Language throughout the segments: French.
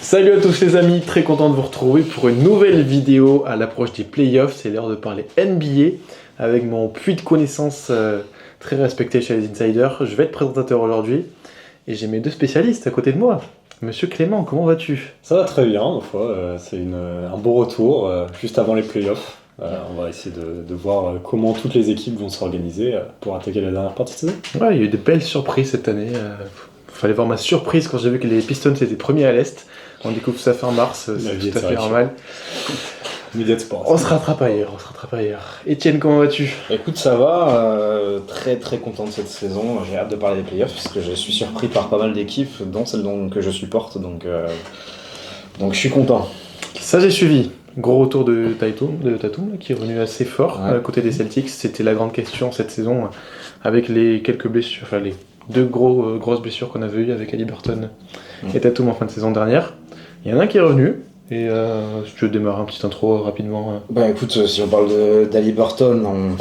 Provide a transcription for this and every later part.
Salut à tous les amis, très content de vous retrouver pour une nouvelle vidéo à l'approche des playoffs. C'est l'heure de parler NBA avec mon puits de connaissances très respecté chez les insiders. Je vais être présentateur aujourd'hui et j'ai mes deux spécialistes à côté de moi. Monsieur Clément, comment vas-tu? Ça va très bien, ma foi. C'est un beau retour juste avant les playoffs. On va essayer de voir comment toutes les équipes vont s'organiser pour attaquer la dernière partie de saison. Ouais, il y a eu de belles surprises cette année. Fallait voir ma surprise quand j'ai vu que les Pistons étaient premiers à l'Est. On découvre ça fin mars, c'est tout à fait normal. Media de sport. On se rattrape ailleurs, Étienne, comment vas-tu? Écoute, ça va, très très content de cette saison. J'ai hâte de parler des playoffs parce que je suis surpris par pas mal d'équipes, dont celle que je supporte, donc je suis content. Ça j'ai suivi. Gros retour de Tatum, qui est revenu assez fort à côté des Celtics. C'était la grande question cette saison avec les quelques blessures, enfin les deux grosses blessures qu'on avait eues avec Haliburton et Tatum en fin de saison dernière. Il y en a un qui est revenu. Et si tu veux démarrer un petit intro rapidement. Bah écoute, si on parle d'Haliburton,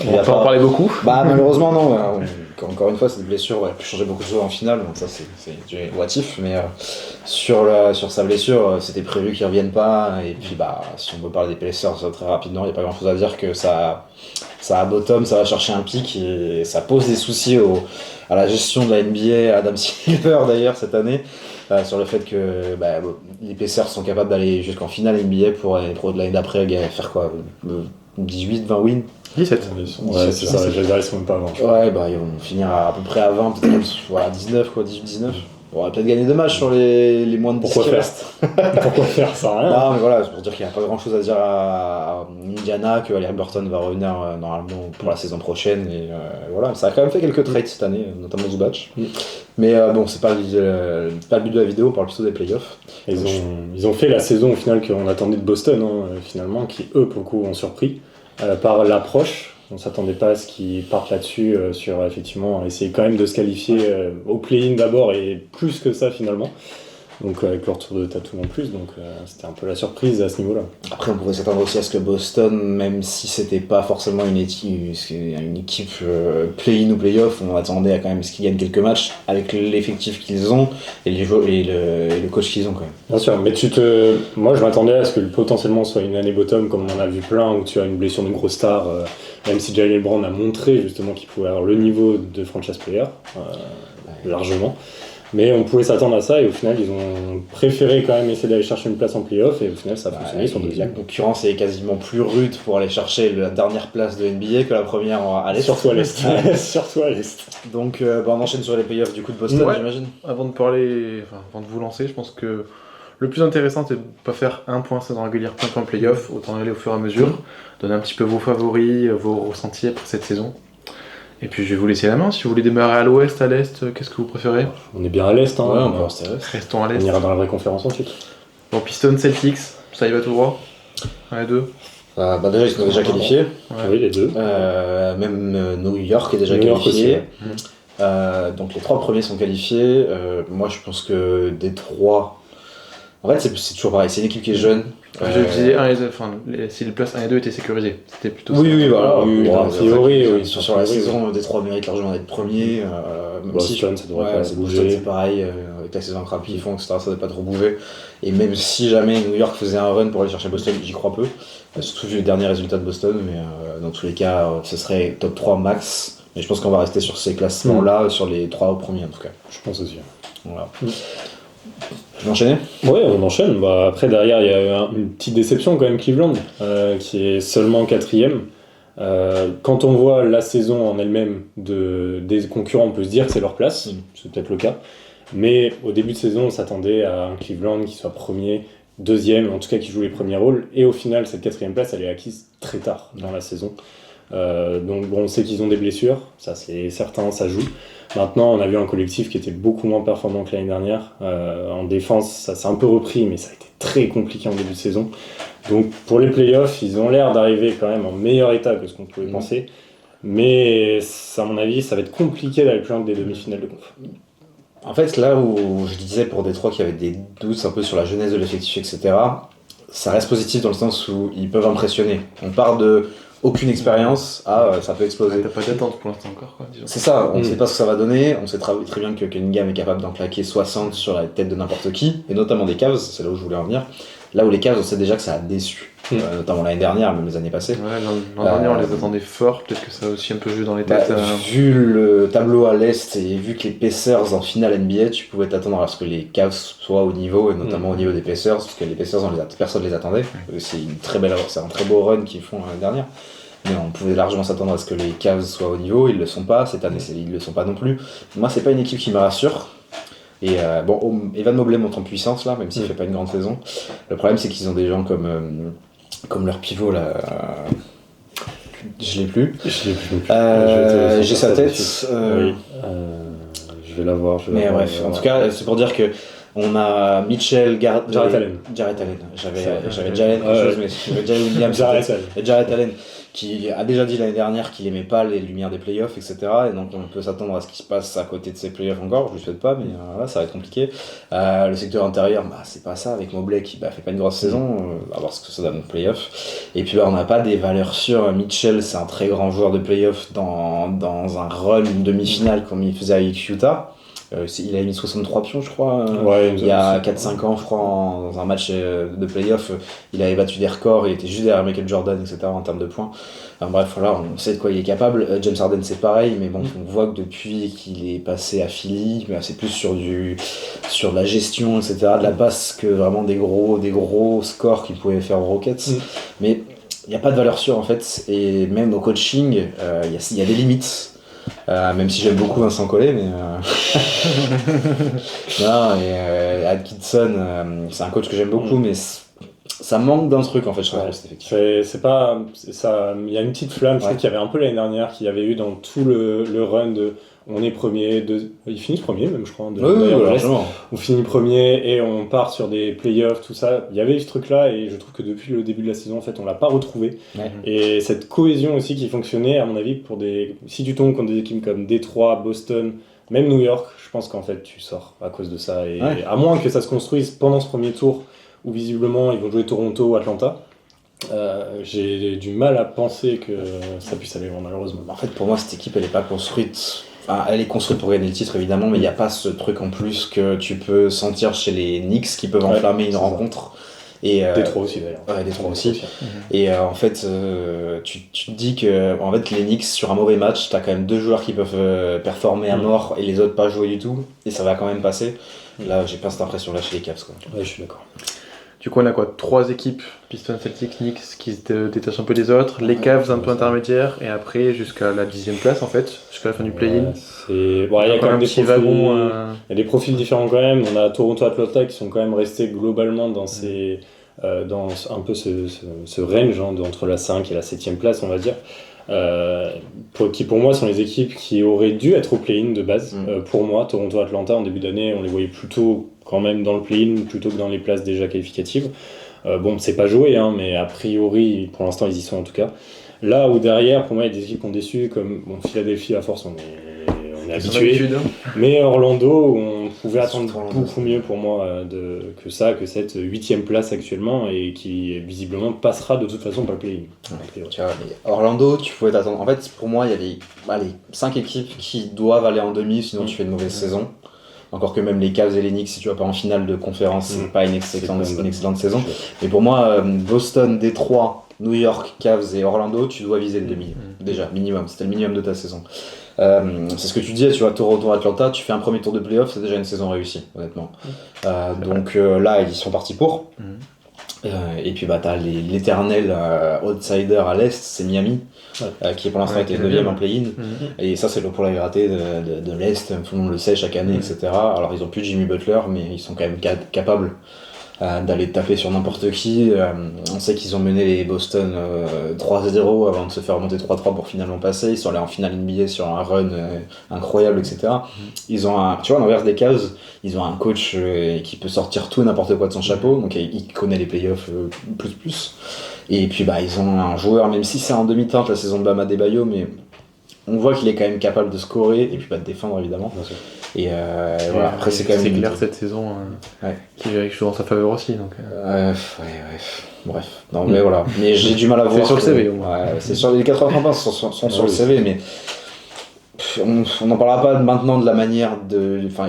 On va pas en parler beaucoup. Bah malheureusement non, encore une fois cette blessure a pu changer beaucoup de choses en finale, donc ça c'est du what if, mais sur sa blessure c'était prévu qu'il revienne pas, et puis bah si on veut parler des Pacers très rapidement, il n'y a pas grand chose à dire que ça a bottom, ça va chercher un pic et ça pose des soucis à la gestion de la NBA, Adam Silver d'ailleurs cette année. Sur le fait que les Pacers sont capables d'aller jusqu'en finale NBA pour l'année d'après faire quoi, 18-20 wins. 17. Ouais, c'est ça, je dirais, ils sont même pas avant. Ouais, ils vont finir à peu près à 20, peut-être même à 19, quoi, 18-19. On va peut-être gagner 2 matchs sur les moins de 10 Pourquoi qui faire restent. Pourquoi faire ça rien. Non, mais voilà, c'est pour dire qu'il n'y a pas grand chose à dire à Indiana, que Haliburton va revenir normalement pour la saison prochaine. Et voilà, ça a quand même fait quelques trades cette année, notamment Zubac. Mais bon, c'est pas le but de la vidéo, on parle plutôt des playoffs. Ils ont fait la saison au final qu'on attendait de Boston, finalement, qui eux, pour le coup, ont surpris. Par l'approche, on ne s'attendait pas à ce qu'ils partent là-dessus, sur effectivement essayer quand même de se qualifier au play-in d'abord et plus que ça finalement. Donc avec le retour de Tatum en plus, donc c'était un peu la surprise à ce niveau-là. Après on pouvait s'attendre aussi à ce que Boston, même si c'était pas forcément une équipe play-in ou play-off, on attendait à quand même ce qu'ils gagnent quelques matchs avec l'effectif qu'ils ont et le coach qu'ils ont quand même. Bien sûr, mais moi je m'attendais à ce que potentiellement soit une année bottom comme on en a vu plein, où tu as une blessure d'une grosse star, même si Jalen Brown a montré justement qu'il pouvait avoir le niveau de franchise player, largement. Mais on pouvait s'attendre à ça et au final ils ont préféré quand même essayer d'aller chercher une place en playoff et au final ça a fonctionné, ils sont deuxième. La concurrence est quasiment plus rude pour aller chercher la dernière place de NBA que la première à l'Est. Surtout à l'Est. Surtout à l'Est. Donc on enchaîne sur les playoffs du coup de Boston, j'imagine. Avant de vous lancer, je pense que le plus intéressant c'est de ne pas faire un point saison régulière, point playoff, autant y aller au fur et à mesure, donner un petit peu vos favoris, vos ressentis après cette saison. Et puis je vais vous laisser la main, si vous voulez démarrer à l'ouest, à l'est, qu'est-ce que vous préférez? On est bien à l'est, Ouais, on peut rester à l'est. Restons à l'est. On ira dans la vraie conférence ensuite. Bon, Pistons, Celtics, ça y va tout droit? Un et deux. Déjà ils sont déjà qualifiés. Ouais. Oui, les deux. Même New York est déjà New York qualifié. aussi, Donc les 3 premiers sont qualifiés. Moi je pense que des 3... En fait c'est toujours pareil, c'est une équipe qui est jeune. Je disais 1 et 2, si les places 1 et 2 étaient sécurisées, c'était plutôt ça. Oui, voilà. A priori, oui. Sur la saison, des 3 méritent largement d'être premiers. Même Boston, si ça devrait pas Boston, bouger. c'est pareil, avec la saison crapie, ils font, etc. Ça ne doit pas trop bouger. Et même si jamais New York faisait un run pour aller chercher Boston, j'y crois peu. Surtout vu les derniers résultats de Boston, mais dans tous les cas, ce serait top 3 max. Mais je pense qu'on va rester sur ces classements-là, sur les 3 premiers en tout cas. Je pense aussi. Voilà. Je vais enchaîner ? Ouais, on enchaîne. Après, derrière, il y a une petite déception quand même, Cleveland, qui est seulement 4ème. Quand on voit la saison en elle-même des concurrents, on peut se dire que c'est leur place. C'est peut-être le cas. Mais au début de saison, on s'attendait à un Cleveland qui soit premier, deuxième, en tout cas qui joue les premiers rôles. Et au final, cette 4ème place, elle est acquise très tard dans la saison. Donc bon, on sait qu'ils ont des blessures, ça c'est certain, ça joue. Maintenant, on a vu un collectif qui était beaucoup moins performant que l'année dernière. En défense, ça s'est un peu repris, mais ça a été très compliqué en début de saison. Donc pour les playoffs, ils ont l'air d'arriver quand même en meilleur état que ce qu'on pouvait penser. Mais à mon avis, ça va être compliqué d'aller plus loin que des demi-finales de conf. En fait, là où je disais pour Détroit qu'il y avait des doutes un peu sur la jeunesse de l'effectif, etc., ça reste positif dans le sens où ils peuvent impressionner. On part de aucune expérience à ça peut exploser. T'as pas d'attente pour l'instant encore, quoi, disons. C'est ça, on ne sait pas ce que ça va donner, on sait très bien que Cunningham est capable d'en claquer 60 sur la tête de n'importe qui, et notamment des Cavs, c'est là où je voulais en venir. Là où les Cavs, on sait déjà que ça a déçu, notamment l'année dernière, même les années passées. Ouais, l'an dernier, on les attendait fort, peut-être que ça a aussi un peu joué dans les têtes. Vu le tableau à l'Est et vu que les Pacers en finale NBA, tu pouvais t'attendre à ce que les Cavs soient au niveau, et notamment au niveau des Pacers, parce que les Pacers, personne ne les attendait. C'est un très beau run qu'ils font l'année dernière. Mais on pouvait largement s'attendre à ce que les Cavs soient au niveau, ils le sont pas, cette année ils le sont pas non plus. Moi, c'est pas une équipe qui me rassure. Et Evan Mobley monte en puissance là, même s'il fait pas une grande saison. Le problème, c'est qu'ils ont des gens comme leur pivot là. Je l'ai plus. J'ai sa tête. Oui. Je vais la voir. Mais bref, en tout cas, c'est pour dire que on a Mitchell, Jarrett Allen. J'avais Jalen quelque chose, mais j'avais Jalen Williams. Jarrett Allen, qui a déjà dit l'année dernière qu'il aimait pas les lumières des playoffs, etc. Et donc on peut s'attendre à ce qui se passe à côté de ces playoffs encore. Je lui souhaite pas, mais là, ça va être compliqué. Le secteur intérieur, c'est pas ça avec Mobley qui fait pas une grosse saison. On va voir ce que ça donne en playoffs. Et puis on n'a pas des valeurs sûres. Mitchell, c'est un très grand joueur de playoffs dans un run, une demi-finale comme il faisait avec Utah. Il a mis 63 pions, je crois, il y a 4-5 ans, je crois, dans un match de playoff. Il avait battu des records, il était juste derrière Michael Jordan, etc. en termes de points. Bref, voilà, on sait de quoi il est capable. James Harden, c'est pareil, mais bon, on voit que depuis qu'il est passé à Philly, c'est plus sur de la gestion, etc., de la passe, que vraiment des gros scores qu'il pouvait faire aux Rockets. Mais il n'y a pas de valeur sûre, en fait, et même au coaching, il y a des limites. Même si j'aime beaucoup Vincent Collet, mais non, et Atkinson, c'est un coach que j'aime beaucoup, mais ça manque d'un truc en fait, je trouve. C'est pas ça, il y a une petite flamme, je trouve qu'il y avait un peu l'année dernière, qu'il y avait eu dans tout le run de on est premier, ils finissent premier même je crois, on finit premier et on part sur des playoffs, tout ça. Il y avait eu ce truc là et je trouve que depuis le début de la saison en fait on l'a pas retrouvé. Et cette cohésion aussi qui fonctionnait à mon avis si tu tombes contre des équipes comme Détroit, Boston, même New York, je pense qu'en fait tu sors à cause de ça et à moins que ça se construise pendant ce premier tour où visiblement ils vont jouer Toronto ou Atlanta. J'ai du mal à penser que ça puisse aller malheureusement. En fait pour moi cette équipe elle est pas construite. Enfin, elle est construite pour gagner le titre évidemment, mais il n'y a pas ce truc en plus que tu peux sentir chez les Knicks qui peuvent enflammer une rencontre. Et Détroit aussi d'ailleurs. Ouais, Détroit aussi. Et en fait, tu te dis que en fait, les Knicks sur un mauvais match, t'as quand même 2 joueurs qui peuvent performer à mort et les autres pas jouer du tout, et ça va quand même passer. Là, j'ai pas cette impression là chez les Cavs, quoi. Ouais, je suis d'accord. Du coup, on a 3 équipes, Pistons, Celtics, Knicks, qui se détachent un peu des autres, les Cavs un peu intermédiaires, et après jusqu'à la 10e place en fait, jusqu'à la fin du play-in. Il y a quand même des profils, il y a des profils différents quand même. On a Toronto, Atlanta qui sont quand même restés globalement dans dans un peu ce range entre la 5 et la 7e place, on va dire. Qui pour moi sont les équipes qui auraient dû être au play-in de base. Pour moi, Toronto, Atlanta en début d'année, on les voyait plutôt quand même dans le play-in plutôt que dans les places déjà qualificatives. C'est pas joué, mais a priori, pour l'instant, ils y sont en tout cas. Là où derrière, pour moi, il y a des équipes qui ont déçu, comme Philadelphie, à force, on est habitué. Mais Orlando, on pouvait attendre beaucoup mieux pour moi que cette 8e place actuellement et qui visiblement passera de toute façon par le play-in. Tu vois, Orlando, tu pouvais t'attendre. En fait, pour moi, il y a les 5 équipes qui doivent aller en demi, sinon tu fais une mauvaise saison. Encore que même les Cavs et les Knicks, si tu vas pas en finale de conférence, c'est pas une excellente saison. Mais pour moi, Boston, Détroit, New York, Cavs et Orlando, tu dois viser le demi. Déjà, minimum. C'était le minimum de ta saison. C'est ce que tu disais, tu vois, Toronto, Atlanta, tu fais un premier tour de playoff, c'est déjà une saison réussie, honnêtement. Donc là, ils sont partis pour. Et puis t'as l'éternel outsider à l'Est, c'est Miami, qui pour l'instant était 9ème en play-in. Et ça, c'est le pour la gratter de l'Est, tout le monde le sait chaque année, etc. Alors ils ont plus Jimmy Butler, mais ils sont quand même capables d'aller taper sur n'importe qui. On sait qu'ils ont mené les Boston 3-0 avant de se faire remonter 3-3 pour finalement passer. Ils sont allés en finale NBA sur un run incroyable, etc. Ils ont tu vois, à l'inverse des Cavs, ils ont un coach qui peut sortir tout et n'importe quoi de son chapeau, donc il connaît les playoffs plus. Et puis ils ont un joueur, même si c'est en demi-teinte la saison de Bam Adebayo, mais on voit qu'il est quand même capable de scorer et puis de défendre évidemment. Et voilà, après c'est quand même... C'est clair cette saison qui joue dans sa faveur aussi. Donc, Bref, non mais voilà, mais j'ai du mal à voir. C'est sur le CV au moins. Ouais, c'est sur les 80 points sont sur le CV, mais on n'en parlera pas maintenant de la manière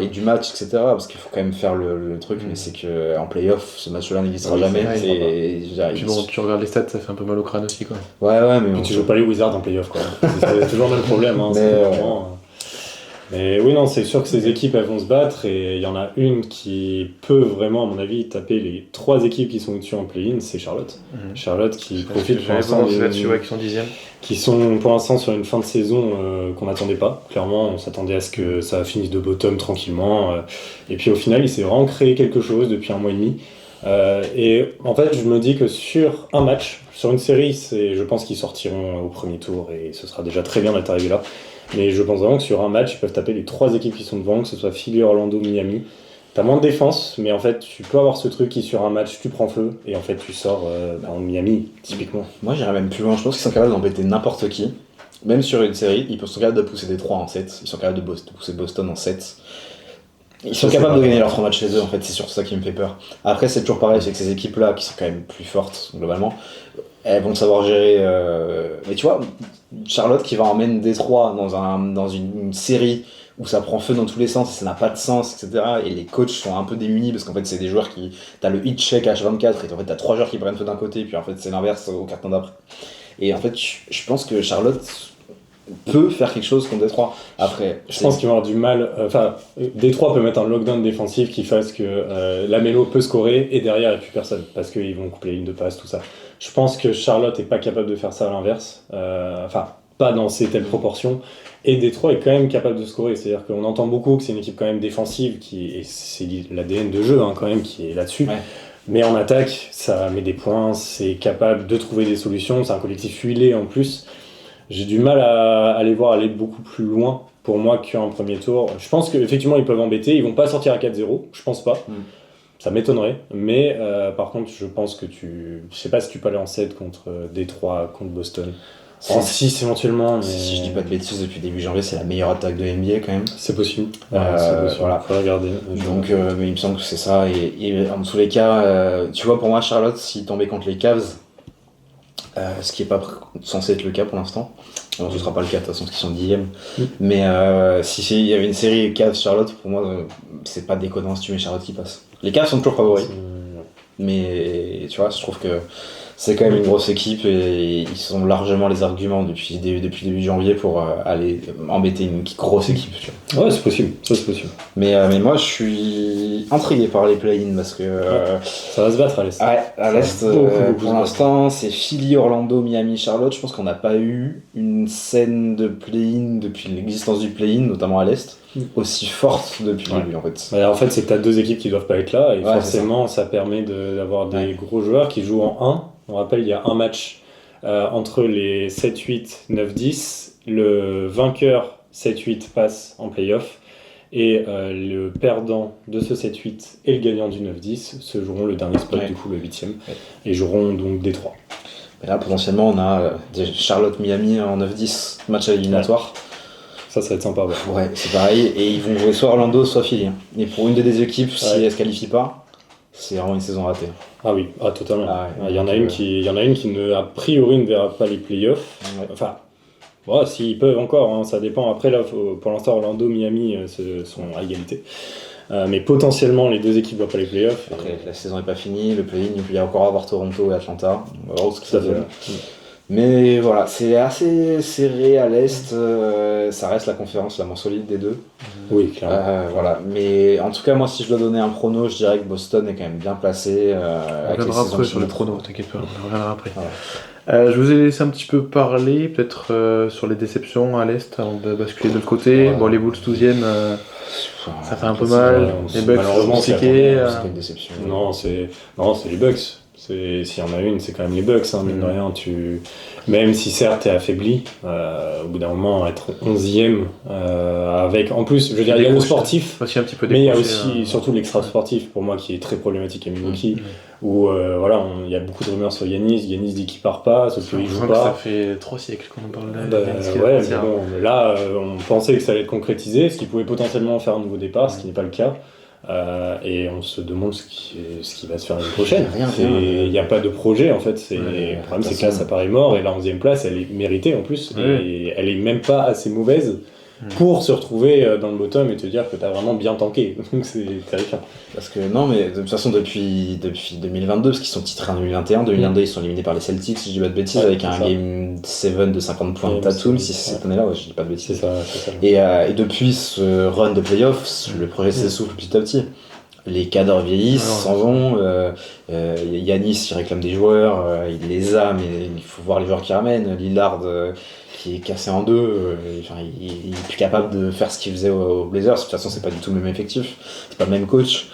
et du match, etc. Parce qu'il faut quand même faire le truc, mais c'est qu'en playoff, ce match-là n'existera jamais. Puis bon, tu regardes les stats, ça fait un peu mal au crâne aussi, quoi. Ouais, mais tu joues pas les Wizards en playoff, quoi. C'est toujours le même problème. Hein, mais oui, non, c'est sûr que ces équipes, elles vont se battre, et il y en a une qui peut vraiment, à mon avis, taper les 3 équipes qui sont au-dessus en play-in, c'est Charlotte. Charlotte qui profite pour l'instant qui sont 10e. Qui sont pour l'instant sur une fin de saison qu'on n'attendait pas. Clairement, on s'attendait à ce que ça finisse de bottom tranquillement. Et puis au final, il s'est vraiment créé quelque chose depuis 1 mois et demi. Et en fait, je me dis que sur un match, sur une série, je pense qu'ils sortiront au premier tour, et ce sera déjà très bien d'être arrivé là. Mais je pense vraiment que sur un match, ils peuvent taper les 3 équipes qui sont devant, que ce soit Philly, Orlando, Miami. T'as moins de défense, mais en fait, tu peux avoir ce truc qui, sur un match, tu prends feu, et en fait, tu sors en Miami, typiquement. Moi, j'irais même plus loin. Je pense qu'ils sont capables d'embêter n'importe qui. Même sur une série, ils sont capables de pousser Détroit en 7. Ils sont capables de pousser Boston en 7. Ils sont capables de gagner leurs 3 matchs chez eux, en fait. C'est surtout ça qui me fait peur. Après, c'est toujours pareil, c'est que ces équipes-là, qui sont quand même plus fortes, globalement, elles vont savoir gérer... Mais tu vois, Charlotte qui va emmener Détroit dans une série où ça prend feu dans tous les sens et ça n'a pas de sens, etc. Et les coachs sont un peu démunis parce qu'en fait, c'est des joueurs qui... T'as le hit check H24 et en fait, t'as 3 joueurs qui prennent feu d'un côté, puis en fait, c'est l'inverse au carton d'après. Et en fait, je pense que Charlotte peut faire quelque chose contre Détroit. Après, je pense qu'ils vont avoir du mal. Détroit peut mettre un lockdown défensif qui fasse que Lamelo peut scorer et derrière il n'y a plus personne parce qu'ils vont couper les lignes de passe, tout ça. Je pense que Charlotte n'est pas capable de faire ça à l'inverse. Pas dans ces telles proportions. Et Détroit est quand même capable de scorer. C'est-à-dire qu'on entend beaucoup que c'est une équipe quand même défensive et c'est l'ADN de jeu quand même qui est là-dessus. Ouais. Mais en attaque, ça met des points, c'est capable de trouver des solutions. C'est un collectif huilé en plus. J'ai du mal à les voir aller beaucoup plus loin pour moi qu'un premier tour. Je pense qu'effectivement ils peuvent embêter, ils vont pas sortir à 4-0, je pense pas. Ça m'étonnerait, mais par contre je pense que je sais pas si tu peux aller en 7 contre Détroit, contre Boston. En 6 éventuellement. Mais... Si je dis pas de bêtises, depuis début janvier c'est la meilleure attaque de NBA quand même. C'est possible. C'est possible. Voilà. Faut regarder. Donc mais il me semble que c'est ça, et en tous les cas, tu vois, pour moi Charlotte, s'il tombait contre les Cavs, ce qui n'est pas censé être le cas pour l'instant. Ce ne sera pas le cas de toute façon parce qu'ils sont 10e. Mais si il y avait une série Cavs-Charlotte, pour moi, c'est pas déconnant si tu mets Charlotte qui passe. Les Cavs sont toujours favoris. Mais tu vois, je trouve que c'est quand même une grosse équipe et ils ont largement les arguments depuis début janvier pour aller embêter une grosse équipe. Tu vois. Ouais, c'est possible. Ça, c'est possible. Mais moi, je suis intrigué par les play-in parce que... ça va se battre à l'Est. Ouais, à l'Est, pour l'instant, c'est Philly, Orlando, Miami, Charlotte. Je pense qu'on n'a pas eu une scène de play-in depuis l'existence du play-in, notamment à l'Est, aussi forte depuis le début, en fait. Bah, en fait, c'est que tu as 2 équipes qui doivent pas être là et forcément, ça permet d'avoir des gros joueurs qui jouent en 1. On rappelle, il y a un match entre les 7-8, 9-10. Le vainqueur 7-8 passe en play-off. Et le perdant de ce 7-8 et le gagnant du 9-10 se joueront le dernier spot, du coup le 8e. Et joueront donc Détroit. Et là, potentiellement, on a Charlotte-Miami en 9-10, match éliminatoire. Ça va être sympa. Ouais, c'est pareil. Et ils vont jouer soit Orlando, soit Philly. Et pour une des 2 équipes, si elle se qualifie pas, c'est vraiment une saison ratée. Ah oui, totalement. Il y en a une qui a priori ne verra pas les playoffs. Enfin, s'ils peuvent encore, ça dépend. Après, là, pour l'instant, Orlando, Miami sont à égalité. Mais potentiellement, les 2 équipes ne voient pas les playoffs. Après, la saison n'est pas finie, le play-in, il peut y encore avoir Toronto et Atlanta. On va voir ce que ça donne. Mais voilà, c'est assez serré à l'Est, ça reste la conférence la moins solide des 2. Oui, clairement. Voilà. Mais en tout cas, moi, si je dois donner un prono, je dirais que Boston est quand même bien placé. On reviendra après sur le prono, t'inquiète pas, on reviendra après. Je vous ai laissé un petit peu parler, peut-être sur les déceptions à l'Est, avant de basculer de l'autre côté. Bon, les Bulls 12e, ça fait un peu mal. Les Bucks, malheureusement, c'est une déception. Non, c'est les Bucks. S'il y en a une, c'est quand même les Bucks, mine de rien. Même si certes t'es affaibli, au bout d'un moment, être 11e, avec. En plus, je veux dire, il y a le sportif, aussi un petit peu mais il y a aussi surtout l'extra sportif, pour moi, qui est très problématique à Milwaukee, où il y a beaucoup de rumeurs sur Giannis dit qu'il part pas, sauf qu'il joue pas. Ça fait 3 siècles qu'on en parle là. Là, on pensait que ça allait être concrétisé, ce qui pouvait potentiellement faire un nouveau départ, ce qui n'est pas le cas. Et on se demande ce qui va se faire l'année prochaine. Il n'y a pas de projet en fait. Le problème c'est que là ça paraît mort et la 11e place elle est méritée en plus. Et elle est même pas assez mauvaise pour se retrouver dans le bottom et te dire que tu as vraiment bien tanké. Donc c'est terrifiant. Parce que non, mais de toute façon depuis 2022, parce qu'ils sont titrés en 2021, ils sont éliminés par les Celtics, si je dis pas de bêtises, avec un Game 7 de 50 points de Tatum, si cette année-là, je dis pas de bêtises. C'est ça. Et depuis ce run de playoffs, le projet s'essouffle petit à petit. Les cadres vieillissent, s'en vont. Giannis, il réclame des joueurs, il les a, mais il faut voir les joueurs qui ramènent. Lillard, qui est cassé en deux, il est plus capable de faire ce qu'il faisait aux Blazers. De toute façon, c'est pas du tout le même effectif, c'est pas le même coach.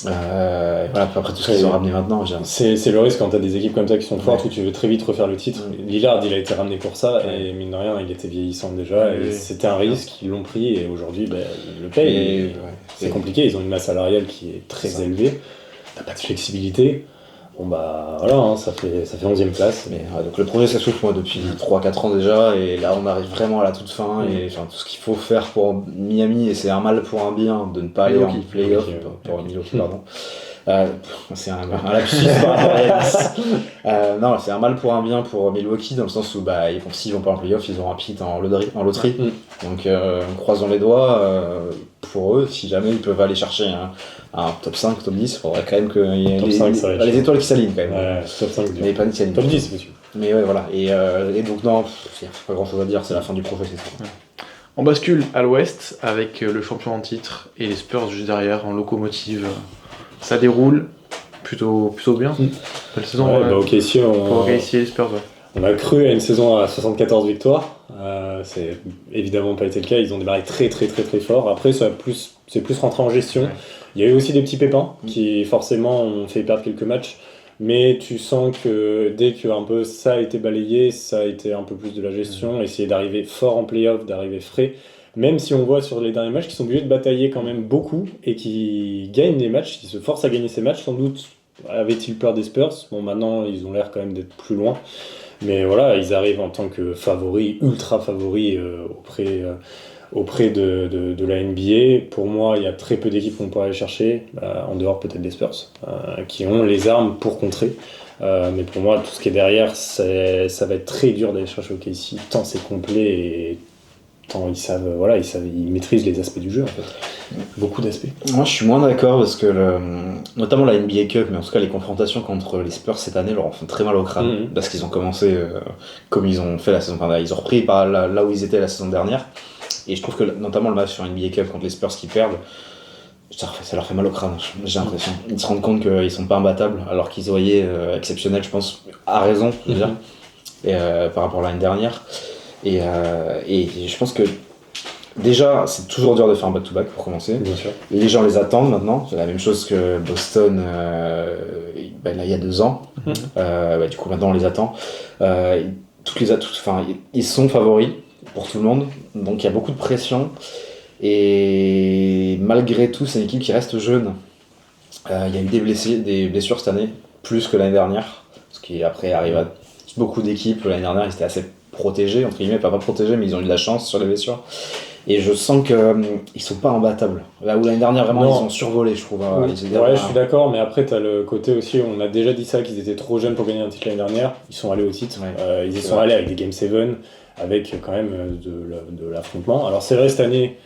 Après tout ce qu'ils ont ramené maintenant, c'est le risque quand t'as des équipes comme ça qui sont fortes où tu veux très vite refaire le titre. Lillard, il a été ramené pour ça et mine de rien, il était vieillissant déjà et c'était un risque, ils l'ont pris et aujourd'hui ils le payent. C'est compliqué, ils ont une masse salariale qui est très élevée, t'as pas de flexibilité. Bon ça fait 11e place. Mais, donc le projet s'essouffle moi depuis 3-4 ans déjà et là on arrive vraiment à la toute fin et tout ce qu'il faut faire pour Miami et c'est un mal pour un bien de ne pas aller en play-off pour Milwaukee pardon. C'est un lapsus par rapport à Giannis. Non, c'est un mal pour un bien pour Milwaukee dans le sens où s'ils vont pas en play-off ils auront un pit en loterie. Donc croisons les doigts pour eux si jamais ils peuvent aller chercher un top 5, top 10, il faudrait quand même qu'il y ait les étoiles qui s'alignent quand même. Ouais, top 5, mais pas qui s'alignent. Top 10, c'est possible. Mais ouais, voilà. Et donc, non, il n'y a pas grand chose à dire, c'est la fin du projet, c'est ça. On bascule à l'ouest avec le champion en titre et les Spurs juste derrière en locomotive. Ça déroule plutôt bien. Belle saison. OKC, les Spurs, on a cru à une saison à 74 victoires. C'est évidemment pas été le cas. Ils ont démarré très très très très fort. Après, c'est plus rentré en gestion. Il y a eu aussi des petits pépins qui forcément ont fait perdre quelques matchs. Mais tu sens que dès que un peu ça a été balayé, ça a été un peu plus de la gestion. Essayer d'arriver fort en play-off, d'arriver frais. Même si on voit sur les derniers matchs qu'ils sont obligés de batailler quand même beaucoup et qui gagnent des matchs, qui se forcent à gagner ces matchs, sans doute avaient-ils peur des Spurs. Bon, maintenant ils ont l'air quand même d'être plus loin. Mais voilà, ils arrivent en tant que favoris, ultra favoris auprès de la NBA. Pour moi, il y a très peu d'équipes qu'on pourrait aller chercher, en dehors peut-être des Spurs, qui ont les armes pour contrer. Mais pour moi, tout ce qui est derrière, ça va être très dur d'aller chercher OKC, tant c'est complet et tant ils maîtrisent les aspects du jeu en fait. Beaucoup d'aspects. Moi je suis moins d'accord parce que notamment la NBA Cup, mais en tout cas les confrontations contre les Spurs cette année leur font très mal au crâne parce qu'ils ont commencé comme ils ont fait la saison dernière. Ils ont repris par là où ils étaient la saison dernière et je trouve que notamment le match sur NBA Cup contre les Spurs qui perdent, ça leur fait mal au crâne, j'ai l'impression. Ils se rendent compte qu'ils sont pas imbattables alors qu'ils voyaient exceptionnels, je pense, à raison déjà, et, par rapport à l'année dernière. Et je pense que déjà c'est toujours dur de faire un back-to-back pour commencer. Bien sûr. Les gens les attendent maintenant, c'est la même chose que Boston là, il y a 2 ans. Du coup maintenant on les attend. Ils sont favoris pour tout le monde, donc il y a beaucoup de pression et malgré tout c'est une équipe qui reste jeune. Il y a eu des blessures cette année, plus que l'année dernière, ce qui après arrive à beaucoup d'équipes. L'année dernière ils étaient assez protégés, entre guillemets, pas protégés, mais ils ont eu de la chance sur les blessures. Et je sens qu'ils sont pas imbattables. Là où l'année dernière, vraiment, ils ont survolé, je trouve. Je suis d'accord, mais après, t'as le côté aussi, on a déjà dit ça, qu'ils étaient trop jeunes pour gagner un titre l'année dernière. Ils sont allés au titre. Ils y sont allés avec des Game 7, avec quand même de l'affrontement. Alors, c'est vrai, cette année,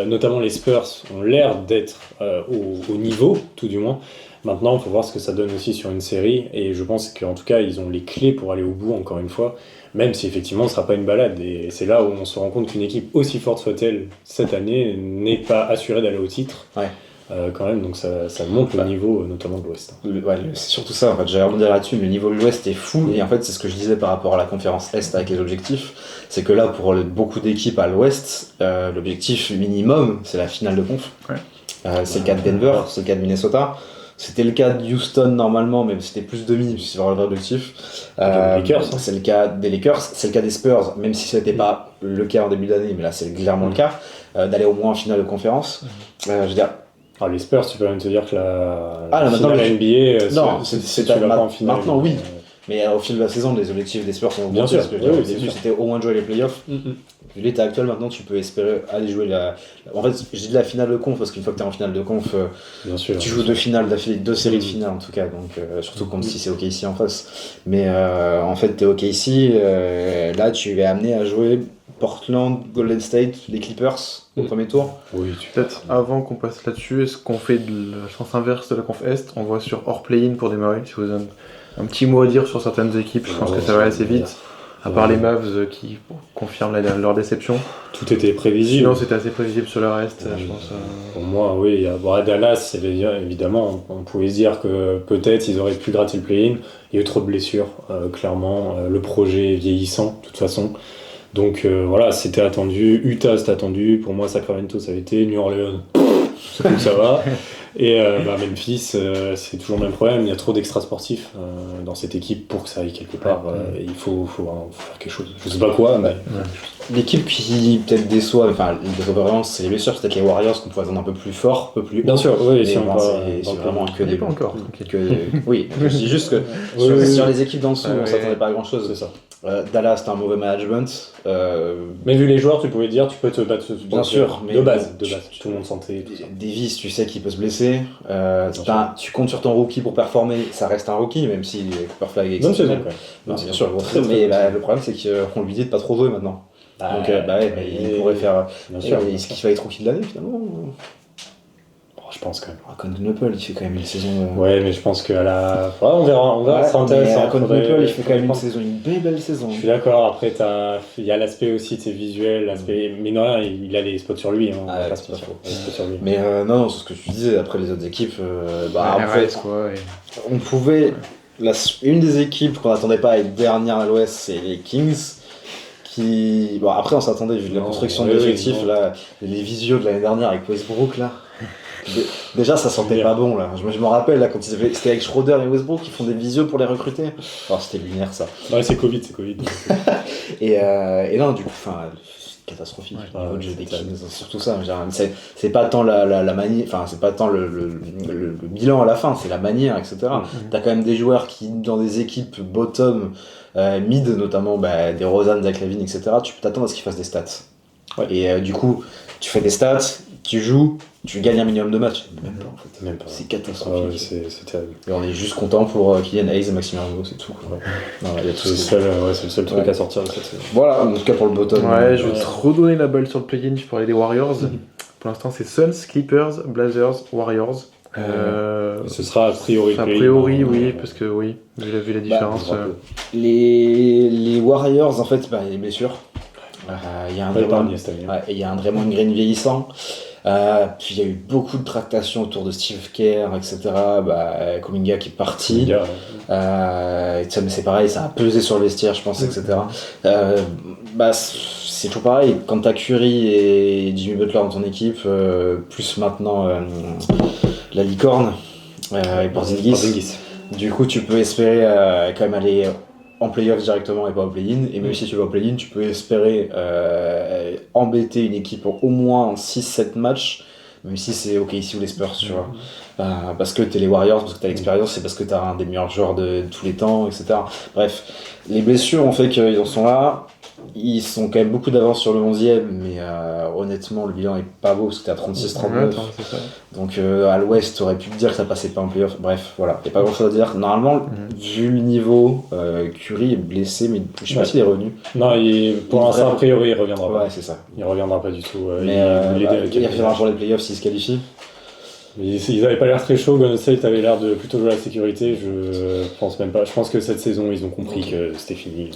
notamment les Spurs ont l'air d'être au niveau, tout du moins. Maintenant, il faut voir ce que ça donne aussi sur une série. Et je pense qu'en tout cas, ils ont les clés pour aller au bout, encore une fois. Même si effectivement ce ne sera pas une balade. Et c'est là où on se rend compte qu'une équipe, aussi forte soit-elle cette année, n'est pas assurée d'aller au titre. Quand même, donc ça monte le niveau, notamment de l'Ouest. C'est surtout ça, en fait, j'allais rebondir là-dessus, mais le niveau de l'Ouest est fou. Et en fait, c'est ce que je disais par rapport à la conférence Est avec les objectifs. C'est que là, pour beaucoup d'équipes à l'Ouest, l'objectif minimum, c'est la finale de conf. C'est le cas de Denver, c'est le cas de Minnesota. C'était le cas de Houston normalement, même si c'était plus demi, c'est vraiment le vrai objectif. Les Lakers, hein. C'est le cas des Lakers, c'est le cas des Spurs, même si ce n'était pas le cas en début d'année, mais là c'est clairement le cas, d'aller au moins en finale de conférence. Je veux dire, Les Spurs, tu peux même te dire que la là, maintenant, finale NBA, non, si tu vas pas en finale. maintenant oui. Mais au fil de la saison, les objectifs des Spurs sont bien sûr. Parce que au début, c'était au moins de jouer les playoffs. Vu l'état actuel, maintenant, tu peux espérer aller jouer En fait, je dis de la finale de conf parce qu'une fois que tu es en finale de conf, bien sûr, tu joues 2 finales d'affilée, 2 séries de finales en tout cas. Donc, surtout comme si c'est OKC en face. Mais en fait, tu es OKC, là, tu es amené à jouer Portland, Golden State, les Clippers au premier tour. Oui, peut-être avant qu'on passe là-dessus, est-ce qu'on fait de la sens inverse de la conf Est? On voit sur hors play-in pour démarrer. Si vous avez un petit mot à dire sur certaines équipes, je pense que ça va assez vite. À part les Mavs qui confirment leur déception. Tout était prévisible. Sinon, c'était assez prévisible sur le reste, je pense. Pour moi, oui. À Dallas, évidemment, on pouvait se dire que peut-être ils auraient pu gratter le play-in. Il y a eu trop de blessures, clairement. Le projet est vieillissant, de toute façon. Donc voilà, c'était attendu. Utah, c'était attendu. Pour moi, Sacramento, ça avait été. New Orleans, c'est où ça va. Et Memphis, c'est toujours le même problème. Il y a trop d'extra sportifs dans cette équipe pour que ça aille quelque part. Il faut vraiment faire quelque chose. Je sais pas quoi, mais. L'équipe qui peut-être déçoit, enfin, vraiment, c'est les blessures, c'est peut-être les Warriors qu'on pourrait attendre un peu plus fort, un peu plus haut. Bien sûr, oui, c'est vraiment que des. Pas encore. Oui, je dis juste que sur les équipes d'en dessous, on s'attendait pas à grand chose. C'est ça. Dallas, c'était un mauvais management. Mais vu les joueurs, tu pouvais dire, tu peux te battre. Bien sûr, mais de base, tout le monde sentait. Davis, tu sais qu'il peut se blesser. Tu comptes sur ton rookie pour performer, ça reste un rookie, même si Cooper Flag est exceptionnel. Bien sûr, mais le problème, c'est qu'on lui dit de pas trop jouer maintenant. Donc, il pourrait faire. Est-ce qu'il va être rookie de l'année finalement? Je pense quand même. Contenopel, il fait quand même une saison. Ouais, mais je pense qu'à la. On verra. C'est intéressant. Contenopel, il fait quand même une belle saison. Je suis d'accord. Après, il y a l'aspect aussi, visuel, mais non, il a les spots sur lui. Mais non, c'est ce que tu disais. Après les autres équipes, on pouvait. Une des équipes qu'on n'attendait pas à être dernière à l'Ouest, c'est les Kings. Après, on s'attendait, vu la construction de l'effectif, les visios de l'année dernière avec Westbrook, là. Déjà, ça sentait pas bon, là. Je me rappelle, là, quand c'était avec Schroeder et Westbrook qui font des visios pour les recruter. Alors, c'était lunaire, ça. Ouais, c'est Covid. et non, du coup, catastrophique. Le jeu des Kings, surtout ça. C'est pas tant la manière, enfin, c'est pas tant le bilan à la fin, c'est la manière, etc. T'as quand même des joueurs qui, dans des équipes bottom, mid, notamment des Rosanne, Zach LaVine, etc., tu peux t'attendre à ce qu'ils fassent des stats. Ouais. Et du coup, tu fais des stats, tu joues, tu gagnes un minimum de matchs. Même pas, en fait. Même pas. C'est catastrophique. C'est terrible. Et on est juste content pour Kylian Hayes et Maxime Ringo, c'est tout. C'est le seul truc à sortir de cette saison. Voilà, en tout cas pour le bottom. Ouais, je vais te redonner la balle sur le play-in pour parler des Warriors. Pour l'instant, c'est Suns, Clippers, Blazers, Warriors. Ce sera a priori. A priori, oui, parce que oui, vu la différence. Les Warriors, en fait, il y a des blessures. Il y a un Draymond Green vieillissant. Puis il y a eu beaucoup de tractations autour de Steve Kerr, etc. Kuminga qui est parti. Mais c'est pareil, ça a pesé sur le vestiaire, je pense, etc. C'est toujours pareil. Quand t'as Curry et Jimmy Butler dans ton équipe, plus maintenant la licorne et Porzingis. Du coup, tu peux espérer quand même aller en playoffs directement et pas au play-in. Et même si tu vas au play-in, tu peux espérer embêter une équipe au moins en 6-7 matchs, même si c'est OKC ou les Spurs, tu vois. Parce que t'es les Warriors, parce que t'as l'expérience, c'est parce que t'as un des meilleurs joueurs de tous les temps, etc. Bref, les blessures ont fait qu'ils en sont là. Ils sont quand même beaucoup d'avance sur le 11e, mais honnêtement, le bilan est pas beau parce que t'es à 36-39. Donc à l'ouest, t'aurais pu te dire que ça passait pas en playoff. Bref, voilà, y a pas grand chose à dire. Normalement, vu le niveau, Curry est blessé, mais je sais pas s'il est revenu. Non, pour l'instant, a priori, il reviendra pas. Ouais, c'est ça. Il reviendra pas du tout. Mais il reviendra pour les playoffs s'il se qualifie. Ils avaient pas l'air très chauds, Golden State avait l'air de plutôt jouer à la sécurité, je pense même pas. Je pense que cette saison, ils ont compris que c'était fini.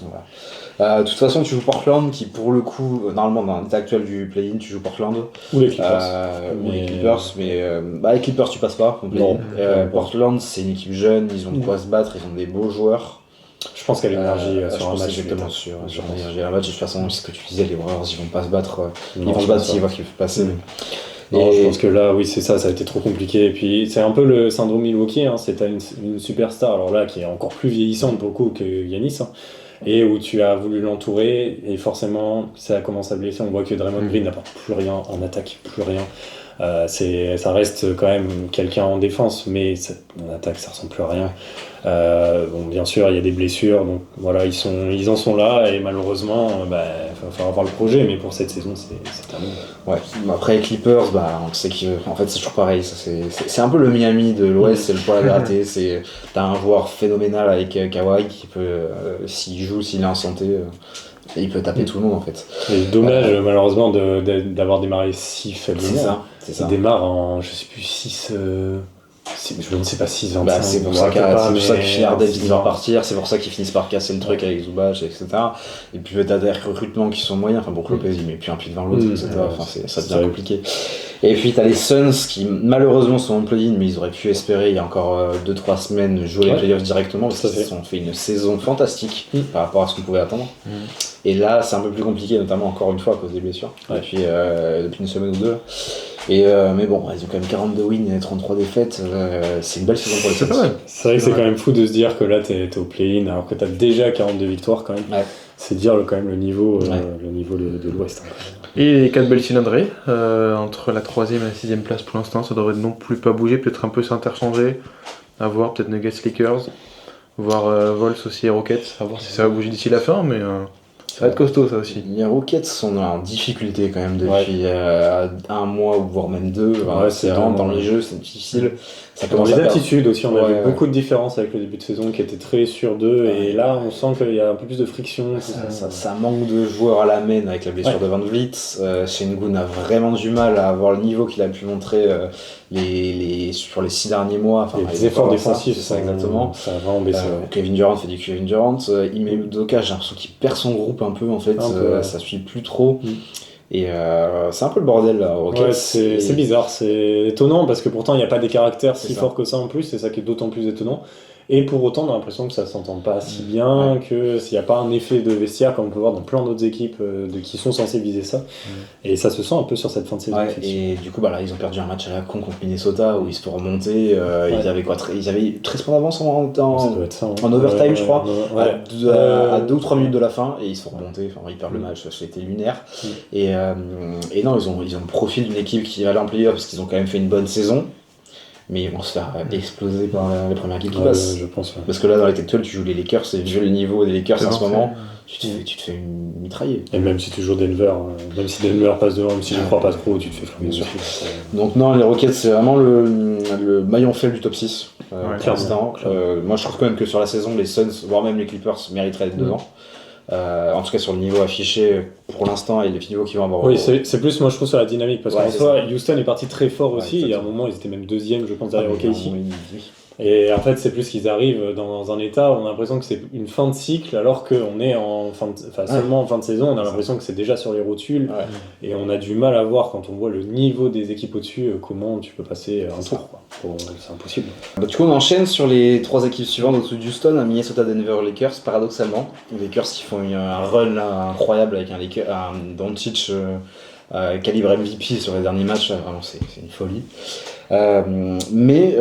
De toute façon, tu joues Portland, qui pour le coup, normalement dans l'état actuel du play-in, tu joues Portland. Ou les Clippers. Mais les Clippers, tu passes pas. Portland, c'est une équipe jeune, ils ont de quoi se battre, ils ont des beaux joueurs. Je pense qu'à l'énergie sur un match. Exactement sur l'énergie à un match. De toute façon, ce que tu disais, les Warriors, ils vont pas se battre. Ils vont se battre s'ils voient ce qui peut passer. Non, je pense que là, oui, c'est ça, ça a été trop compliqué. Et puis, c'est un peu le syndrome Milwaukee, hein, c'est t'as une superstar, alors là, qui est encore plus vieillissante pour le coup que Giannis, hein, et où tu as voulu l'entourer, et forcément, ça commence à blesser. On voit que Draymond Green n'apporte plus rien en attaque, plus rien. Ça reste quand même quelqu'un en défense, mais en attaque, ça ressemble plus à rien. Bon, bien sûr, il y a des blessures, donc voilà, ils en sont là, et malheureusement, il va falloir voir le projet, mais pour cette saison, c'est terminé. Ouais. Après les Clippers, on sait qu'en fait c'est toujours pareil. Ça, c'est un peu le Miami de l'Ouest, c'est le poil à gratter. T'as un joueur phénoménal avec Kawhi qui peut, s'il joue, s'il est en santé, il peut taper tout le monde en fait. C'est dommage malheureusement d'avoir démarré si faiblement. C'est ça. Il démarre en, je sais plus, 6... je ne sais pas 6, 25. C'est pour ça qu'il Davis va partir, c'est pour ça qu'ils finissent par casser le truc avec Zubac, etc. Et puis t'as des recrutements qui sont moyens, enfin pour Lopez il met plus un pied devant l'autre, etc. Ça devient compliqué. Et puis t'as les Suns qui malheureusement sont en play-in, mais ils auraient pu espérer il y a encore 2-3 semaines jouer les playoffs directement, parce qu'ils ont fait une saison fantastique par rapport à ce qu'on pouvait attendre. Et là c'est un peu plus compliqué, notamment encore une fois à cause des blessures, depuis une semaine ou deux. Mais bon, ils ont quand même 42 wins et 33 défaites, c'est une belle saison pour les Suns. C'est vrai que c'est quand même fou de se dire que là t'es au play-in alors que t'as déjà 42 victoires quand même. Ouais. C'est dire quand même le niveau de l'Ouest. Et les 4 belles cylindrées, entre la 3ème et la 6ème place pour l'instant, ça devrait non plus pas bouger, peut-être un peu s'interchanger, à voir, peut-être Nuggets Lakers, voir Vols aussi et Rockets, à voir si ça va bouger d'ici la fin, mais ça va être costaud ça aussi. Les Rockets sont en difficulté quand même depuis un mois ou voire même 2. C'est vraiment dans les jeux, c'est difficile. Ça commence les attitudes aussi, on a vu beaucoup de différences avec le début de saison qui était très sur deux et là on sent qu'il y a un peu plus de friction. Ça manque de joueurs à la main avec la blessure de Van Vliet. Sengun a vraiment du mal à avoir le niveau qu'il a pu montrer sur les 6 derniers mois. Les efforts défensifs, c'est ça exactement. Ça a vraiment baissé. Kevin Durant fait du Kevin Durant. Ime Udoka, j'ai l'impression qu'il perd son groupe un peu en fait. Ça suit plus trop. Et c'est un peu le bordel là, Rockets. C'est bizarre, c'est étonnant parce que pourtant il n'y a pas des caractères si forts que ça en plus, c'est ça qui est d'autant plus étonnant. Et pour autant, on a l'impression que ça s'entend pas si bien, que s'il n'y a pas un effet de vestiaire comme on peut voir dans plein d'autres équipes qui sont censées viser ça. Et ça se sent un peu sur cette fin de saison. Et du coup, là, ils ont perdu un match à la con contre Minnesota où ils se font remonter. Ils avaient 13 points d'avance en overtime, je crois, à 2 ou 3 minutes de la fin, et ils se font remonter. Ils perdent le match, c'était lunaire. Et non, ils ont le profil d'une équipe qui va aller en playoff parce qu'ils ont quand même fait une bonne saison. Mais ils vont se faire exploser par les premières équipes qui passent. Je pense. Parce que là, dans les Tech-12, tu joues les Lakers, et vu le niveau des Lakers en ce moment, tu te fais mitrailler. Et même si tu joues Denver, même si Denver passe devant, même si je ne crois pas trop, tu te fais flammer dessus. Donc non, les Rockets, c'est vraiment le maillon faible du top 6. Pour l'instant. Moi, je trouve quand même que sur la saison, les Suns, voire même les Clippers, mériteraient d'être devant. En tout cas sur le niveau affiché pour l'instant et le niveau qu'ils vont avoir. Oui, c'est plus moi je trouve sur la dynamique parce qu'en soi Houston est parti très fort aussi et à un moment ils étaient même deuxième je pense derrière OKC. Et en fait c'est plus qu'ils arrivent dans un état où on a l'impression que c'est une fin de cycle alors qu'on est seulement en fin de saison, on a l'impression que c'est déjà sur les rotules et on a du mal à voir quand on voit le niveau des équipes au-dessus comment tu peux passer un tour quoi. C'est impossible. Du coup on enchaîne sur les 3 équipes suivantes au-dessus de Houston, Minnesota, Denver, Lakers. Paradoxalement les Lakers qui font un run là, incroyable avec un Doncic calibre MVP sur les derniers matchs, vraiment c'est une folie. Mais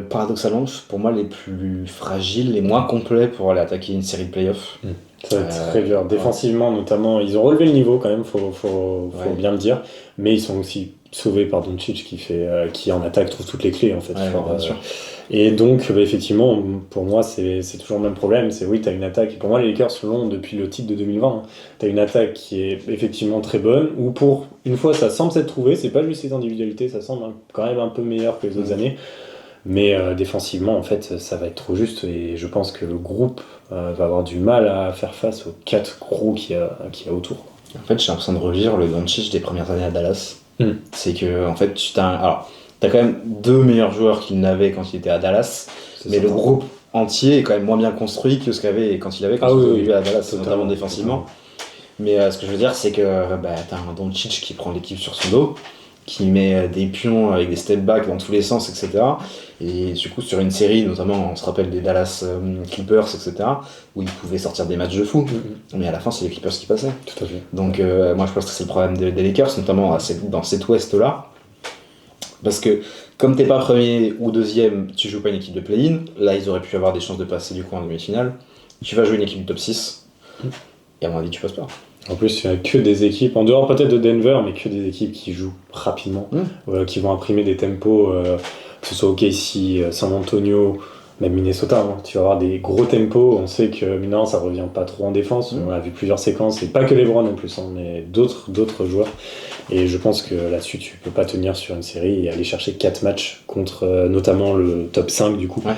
paradoxalement pour moi les plus fragiles, les moins complets pour aller attaquer une série de playoffs. Ça va être très dur. Défensivement notamment, ils ont relevé le niveau quand même, faut bien le dire, mais ils sont aussi sauvés par Doncic qui en attaque trouve toutes les clés en fait. Bien sûr. Et donc effectivement pour moi c'est toujours le même problème, c'est t'as une attaque, et pour moi les Lakers l'ont depuis le titre de 2020, t'as une attaque qui est effectivement très bonne, où pour une fois ça semble s'être trouvé, c'est pas juste les individualités, ça semble quand même un peu meilleur que les autres années, mais défensivement en fait ça va être trop juste et je pense que le groupe va avoir du mal à faire face aux 4 gros qu'il y a autour. En fait j'ai l'impression de revivre le Doncic des premières années à Dallas. C'est que en fait t'as quand même 2 meilleurs joueurs qu'il n'avait quand il était à Dallas, mais le groupe entier est quand même moins bien construit que ce qu'il avait quand il était à Dallas, notamment défensivement. Mais ce que je veux dire, c'est que t'as un Doncic qui prend l'équipe sur son dos, qui met des pions avec des step back dans tous les sens, etc. Et du coup, sur une série, notamment, on se rappelle des Dallas Clippers, etc., où ils pouvaient sortir des matchs de fou, mais à la fin, c'est les Clippers qui passaient. Tout à fait. Donc, moi, je pense que c'est le problème des Lakers, notamment dans cet ouest-là. Parce que comme t'es pas premier ou deuxième, tu joues pas une équipe de play-in. Là, ils auraient pu avoir des chances de passer du coup en demi-finale. Tu vas jouer une équipe du top 6. Et à mon avis, tu passes pas. En plus, il n'y a que des équipes, en dehors peut-être de Denver, mais que des équipes qui jouent rapidement, qui vont imprimer des tempos, que ce soit OKC, San Antonio, même Minnesota. Hein. Tu vas avoir des gros tempos. On sait que maintenant, ça revient pas trop en défense. On a vu plusieurs séquences, et pas que LeBron en plus, hein, mais d'autres joueurs. Et je pense que là-dessus, tu peux pas tenir sur une série et aller chercher 4 matchs contre notamment le top 5 du coup. Ouais.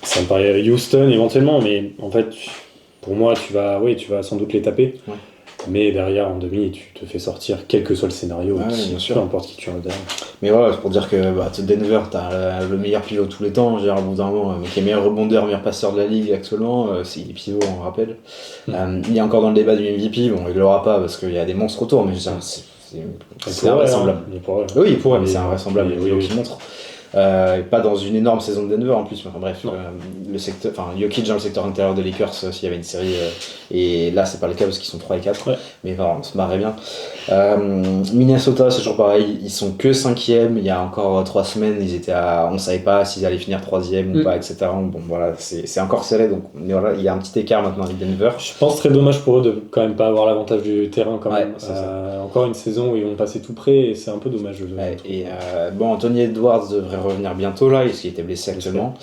Ça me paraît Houston éventuellement, mais en fait, pour moi, tu vas sans doute les taper. Ouais. Mais derrière, en demi, tu te fais sortir, quel que soit le scénario, peu importe qui tu en derrière. Mais voilà, c'est pour dire que Denver, t'as le meilleur pivot de tous les temps, au bout d'un moment, qui est meilleur rebondeur, meilleur passeur de la ligue actuellement, il est pivot, on rappelle. Il est encore dans le débat du MVP, bon, il l'aura pas parce qu'il y a des monstres autour, mais c'est invraisemblable. Oui, il pourrait, mais c'est invraisemblable, les vidéos qui montrent. Pas dans une énorme saison de Denver en plus, enfin bref, le secteur, Jokic dans le secteur intérieur de Lakers s'il y avait une série, et là c'est pas le cas parce qu'ils sont 3 et 4, mais voilà, on se marrait bien. Minnesota c'est toujours pareil, ils sont que 5e, il y a encore 3 semaines on savait pas s'ils allaient finir 3e ou pas, etc. Bon voilà, c'est encore serré, donc voilà, il y a un petit écart maintenant avec Denver. Je pense très dommage pour eux de quand même pas avoir l'avantage du terrain quand même. Encore une saison où ils vont passer tout près et c'est un peu dommage. Bon, Anthony Edwards devrait revenir bientôt là, parce qu'il était blessé actuellement.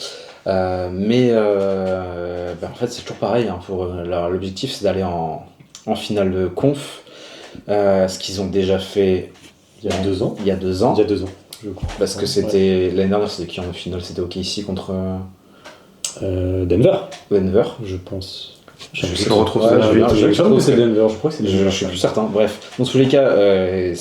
Mais en fait c'est toujours pareil, hein, pour l'objectif c'est d'aller en finale de conf, ce qu'ils ont déjà fait il y a 2 ans. Il y a 2 ans, je crois. Parce que c'était l'année dernière, c'était qui en finale? C'était OKC contre Denver, je pense. Je sais qu'on retrouve ça. Je crois que c'est Denver. Je suis plus certain. Bref, dans tous les cas,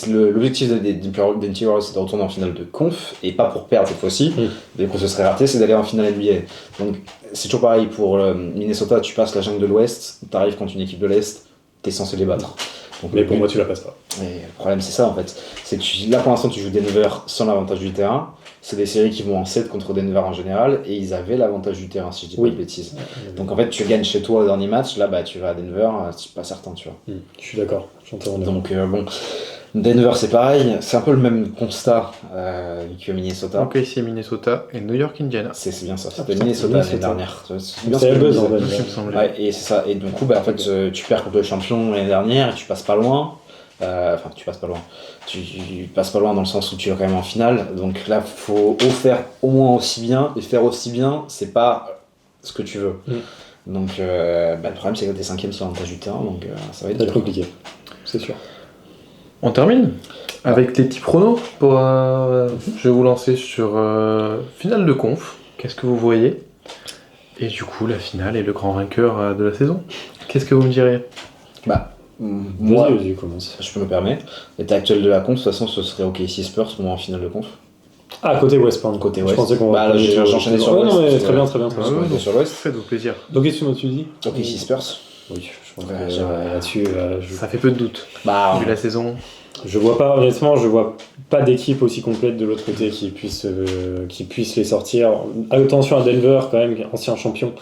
l'objectif d'Anti World, c'est de retourner en finale de conf, et pas pour perdre cette fois-ci. Dès qu'on se serait raté, c'est d'aller en finale NBA. Donc c'est toujours pareil pour Minnesota. Tu passes la jungle de l'Ouest, t'arrives contre une équipe de l'Est, t'es censé les battre. Donc, mais pour moi, tu la passes pas. Et le problème, c'est ça en fait. C'est que là, pour l'instant, tu joues Denver sans l'avantage du terrain. C'est des séries qui vont en 7 contre Denver en général, et ils avaient l'avantage du terrain, si je dis pas de bêtises. Donc en fait, tu gagnes chez toi au dernier match, là tu vas à Denver, je suis pas certain, tu vois. Je suis d'accord, j'entends. Donc bon, Denver c'est pareil, c'est un peu le même constat que Minnesota. Ok, c'est Minnesota et New York Indiana. C'est bien ça, c'était Minnesota l'année dernière. C'est bien le buzz en fait. Ouais, et c'est ça, et du coup, en fait, tu perds contre le champion l'année dernière, et tu passes pas loin. Tu passes pas loin. Tu passes pas loin dans le sens où tu es quand même en finale. Donc là, faut faire au moins aussi bien. Et faire aussi bien, c'est pas ce que tu veux. Donc le problème, c'est que t'es 5e sur l'avantage du terrain. Donc ça va être compliqué. C'est sûr. On termine avec les petits pronos. Je vais vous lancer sur finale de conf. Qu'est-ce que vous voyez? Et du coup, la finale est le grand vainqueur de la saison. Qu'est-ce que vous me direz? Moi, je peux me permettre. L'état actuel de la conf, de toute façon, ce serait OKC Spurs pour moi en finale de conf. Ah, côté West, pardon. Côté West. Je pensais qu'on là, j'enchaînais sur l'Ouest. Non, mais très bien. Sur l'Ouest. Faites-vous plaisir. Donc, qu'est-ce que tu dis? OKC Spurs. Oui, je pense que là-dessus. Ça fait peu de doute. Vu la saison. Je vois pas d'équipe aussi complète de l'autre côté qui puisse les sortir. Attention à Denver, quand même, ancien champion.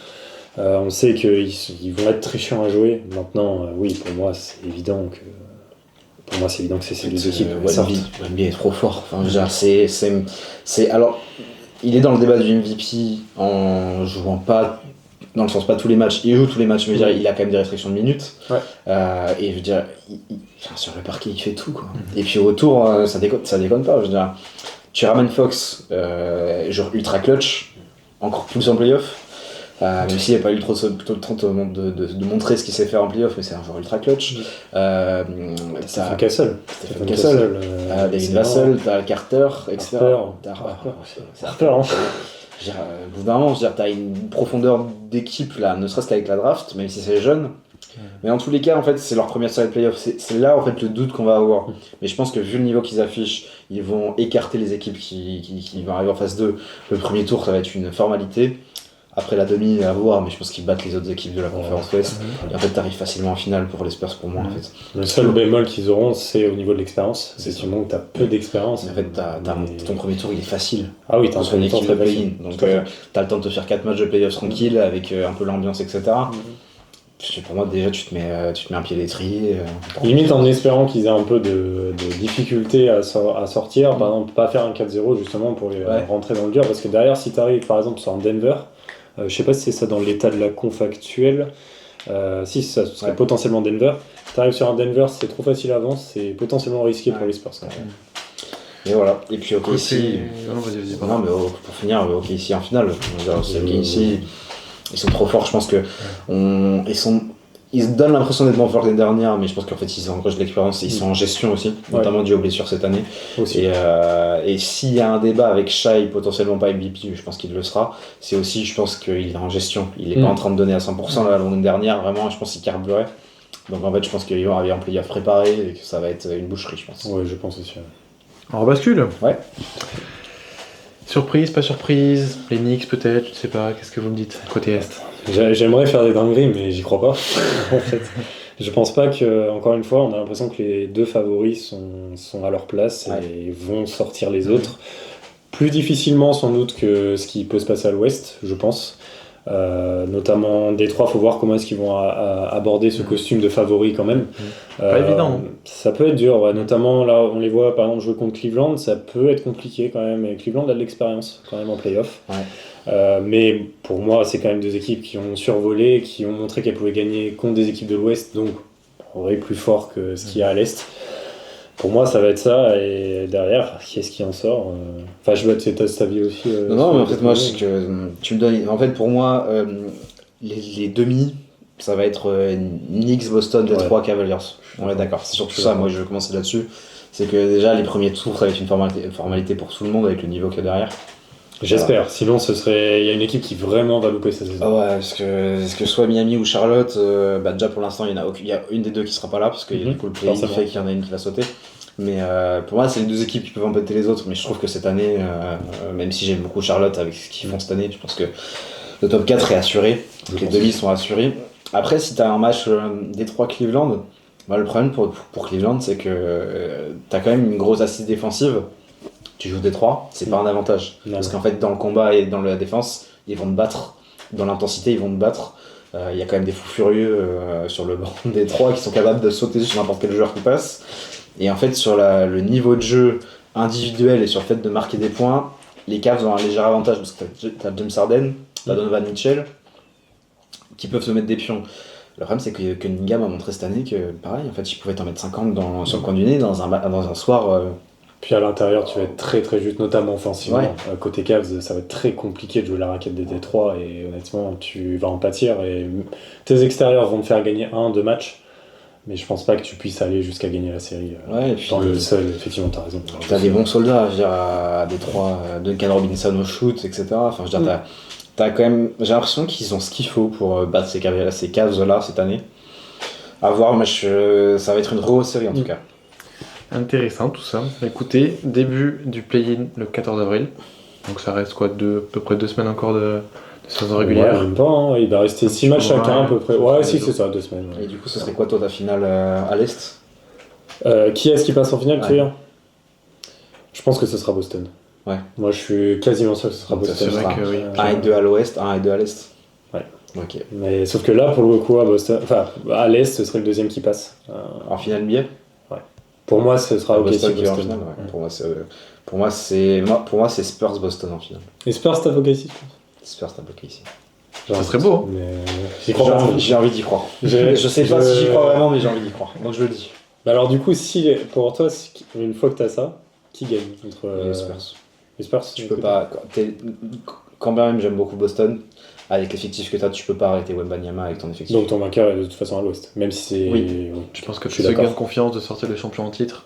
On sait qu'ils vont être très chiants à jouer. Maintenant, oui, pour moi, c'est évident que c'est ces deux équipes. NBA est trop fort. Enfin, alors, il est dans le débat du MVP en jouant pas, dans le sens pas tous les matchs. Il joue tous les matchs, mais il a quand même des restrictions de minutes. Et je veux dire, sur le parquet, il fait tout, quoi. Et puis autour, ça déconne pas. Je veux dire, tu ramènes Fox, genre ultra clutch, encore plus en playoff. Même s'il n'y a pas eu trop de temps de montrer ce qu'il sait faire en playoff, mais c'est un joueur ultra clutch. Stephen Castle, David Vassell, t'as Carter, etc. Harper. Au bout d'un moment, t'as une profondeur d'équipe là, ne serait-ce qu'avec la draft, même si c'est jeune. Mais en tous les cas, en fait, c'est leur première série de playoff. C'est là en fait le doute qu'on va avoir. Mais je pense que vu le niveau qu'ils affichent, ils vont écarter les équipes qui vont arriver en phase 2. Le premier tour, ça va être une formalité. Après la demi, à voir, mais je pense qu'ils battent les autres équipes de la conférence Ouest. Et en fait, t'arrives facilement en finale pour les Spurs, pour moi. En fait. Le seul bémol qu'ils auront, c'est au niveau de l'expérience. C'est sûrement que t'as peu d'expérience. En fait, ton premier tour, il est facile. Ah oui, t'as une équipe de play-in. Donc, t'as le temps de te faire 4 matchs de play-off tranquille, avec un peu l'ambiance, etc. pour moi, déjà, tu te mets un pied à l'étrier. Limite en espérant qu'ils aient un peu de difficulté à sortir, par exemple, pas faire un 4-0 justement pour rentrer dans le dur, parce que derrière, si tu arrives par exemple sur un Denver, je sais pas si c'est ça dans l'état de la conf actuelle, si ça serait potentiellement Denver, tu arrives sur un Denver, c'est trop facile à avance, c'est potentiellement risqué pour les Spurs. Et voilà, et puis OKC. Vas-y. Non, mais pour finir, OKC en finale, OKC, ils sont trop forts, je pense que ils se donnent l'impression d'être moins forts que l'année dernière, mais je pense qu'en fait ils ont encore de l'expérience, ils sont en gestion aussi, notamment dû aux blessures cette année. Et s'il y a un débat avec Shai, potentiellement pas MVP, je pense qu'il le sera, c'est aussi, je pense qu'il est en gestion, il est pas en train de donner à 100% l'année dernière, vraiment, je pense qu'il carburait. Donc en fait, je pense qu'ils vont arriver en playoff préparé et que ça va être une boucherie, je pense. Ouais, je pense aussi. On rebascule. Ouais. Surprise, pas surprise, les Knicks peut-être, je sais pas, qu'est-ce que vous me dites côté Est? J'aimerais faire des dingueries, mais j'y crois pas. En fait, je pense pas que, encore une fois, on a l'impression que les deux favoris sont à leur place et vont sortir les autres. Plus difficilement sans doute que ce qui peut se passer à l'Ouest, je pense. Notamment Détroit, faut voir comment est-ce qu'ils vont aborder ce costume de favori quand même. Pas évident. Ça peut être dur, notamment là on les voit par exemple jouer contre Cleveland, ça peut être compliqué quand même, et Cleveland a de l'expérience quand même en play-off. Mais pour moi c'est quand même deux équipes qui ont survolé, qui ont montré qu'elles pouvaient gagner contre des équipes de l'Ouest, donc en vrai plus fort que ce qu'il y a à l'Est. Pour moi, ça va être ça, et derrière, qui est-ce qui en sort Enfin, je veux te tester ta vie aussi. Non, mais en fait, moi, je sais que tu me donnes. En fait, pour moi, les demi, ça va être Knicks, Boston, Detroit, Cavaliers. On est d'accord, c'est surtout ça. Moi, je vais commencer là-dessus. C'est que déjà, les premiers tours, ça va être une formalité pour tout le monde avec le niveau qu'il y a derrière. J'espère, sinon il y a une équipe qui vraiment va louper sa saison. Ah ouais, parce que soit Miami ou Charlotte, déjà pour l'instant il y a une des deux qui sera pas là, parce que du coup le play-in fait qu'il y en a une qui va sauter. Mais pour moi c'est les deux équipes qui peuvent embêter les autres, mais je trouve que cette année, même si j'aime beaucoup Charlotte avec ce qu'ils font cette année, je pense que le top 4 est assuré, donc les demi sont assurés. Après si tu as un match Détroit-Cleveland, le problème pour Cleveland c'est que tu as quand même une grosse assise défensive. Tu joues Détroit, c'est pas un avantage. Parce qu'en fait, dans le combat et dans la défense, ils vont te battre. Dans l'intensité, ils vont te battre. Il y a quand même des fous furieux sur le banc de Détroit qui sont capables de sauter sur n'importe quel joueur qui passe. Et en fait, sur le niveau de jeu individuel et sur le fait de marquer des points, les Cavs ont un léger avantage parce que t'as James Harden, t'as Donovan Mitchell qui peuvent se mettre des pions. Le problème, c'est que Cunningham a montré cette année que, pareil, en fait, il pouvait t'en mettre 50 sur le coin du nez dans un soir. Puis à l'intérieur, tu vas être très très juste, notamment offensivement. Côté Cavs, ça va être très compliqué de jouer la raquette des Détroit et honnêtement, tu vas en pâtir. Et tes extérieurs vont te faire gagner 1-2 matchs, mais je pense pas que tu puisses aller jusqu'à gagner la série. Et puis dans le seul, effectivement, t'as raison. T'as des bons soldats, je veux dire, à Détroit, Duncan Robinson au shoot, etc. Enfin, je veux dire, t'as quand même. J'ai l'impression qu'ils ont ce qu'il faut pour battre ces Cavs-là cette année. À voir, mais ça va être une grosse série en tout cas. Intéressant tout ça. Écoutez, début du play-in le 14 avril. Donc ça reste quoi, à peu près 2 semaines encore de saison régulière. Ouais, même pas, hein. Il va rester 6 matchs chacun à peu près. Ouais, si c'est ça, 2 semaines. Et du coup, ce serait quoi toi ta finale à l'Est? Qui est-ce qui passe en finale, tu veux dire? Je pense que ce sera Boston. Ouais. Moi je suis quasiment sûr que ce sera Boston. C'est vrai que oui. 1 et 2 à l'Ouest, 1 et 2 à l'Est. Ouais. Ok. Mais sauf que là, pour le coup, à l'Est, ce serait le deuxième qui passe. En finale NBA? Pour moi, ce sera Boston qui va en Boston. finale. Ouais. Pour moi, c'est Spurs Boston en finale. Et Spurs tape OKC. Spurs tape OKC. Ça serait beau. J'ai envie d'y croire. Je sais pas si j'y crois vraiment, mais j'ai envie d'y croire. Donc je le dis. Alors du coup, pour toi, une fois que tu as ça, qui gagne entre les Spurs? Les Spurs. Tu peux pas. Quand bien même j'aime beaucoup Boston, avec l'effectif que tu as, tu peux pas arrêter Wembanyama avec ton effectif. Donc ton vainqueur est de toute façon à l'Ouest, même si c'est. Oui. Je pense que tu as gain confiance de sortir le champion en titre.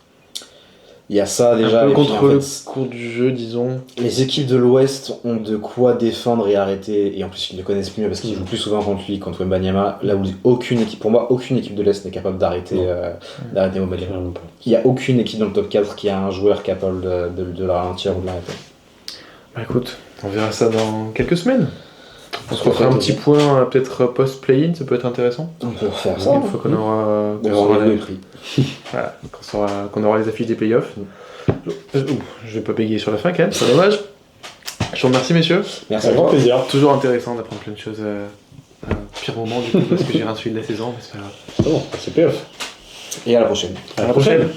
Il y a ça déjà. Un peu contre le cours du jeu, disons. Les équipes de l'Ouest ont de quoi défendre et arrêter, et en plus ils le connaissent mieux parce qu'ils jouent plus souvent contre Wembanyama, là où aucune équipe de l'Est n'est capable d'arrêter Wembanyama. Il n'y a aucune équipe dans le top 4 qui a un joueur capable de le ralentir ou de l'arrêter. Bah écoute, on verra ça dans quelques semaines. On se refera un petit point peut-être post-play-in, ça peut être intéressant. On peut refaire ça. Une fois qu'on aura les prix. Voilà, qu'on aura les affiches des playoffs. Je vais pas bégayer sur la fin quand même, c'est dommage. Je vous remercie messieurs. Merci avec grand plaisir. Toujours intéressant d'apprendre plein de choses Pire moment du coup parce que j'ai rien suivi de la saison, mais c'est pas grave. Bon, c'est payoff. Et à la prochaine. À la prochaine.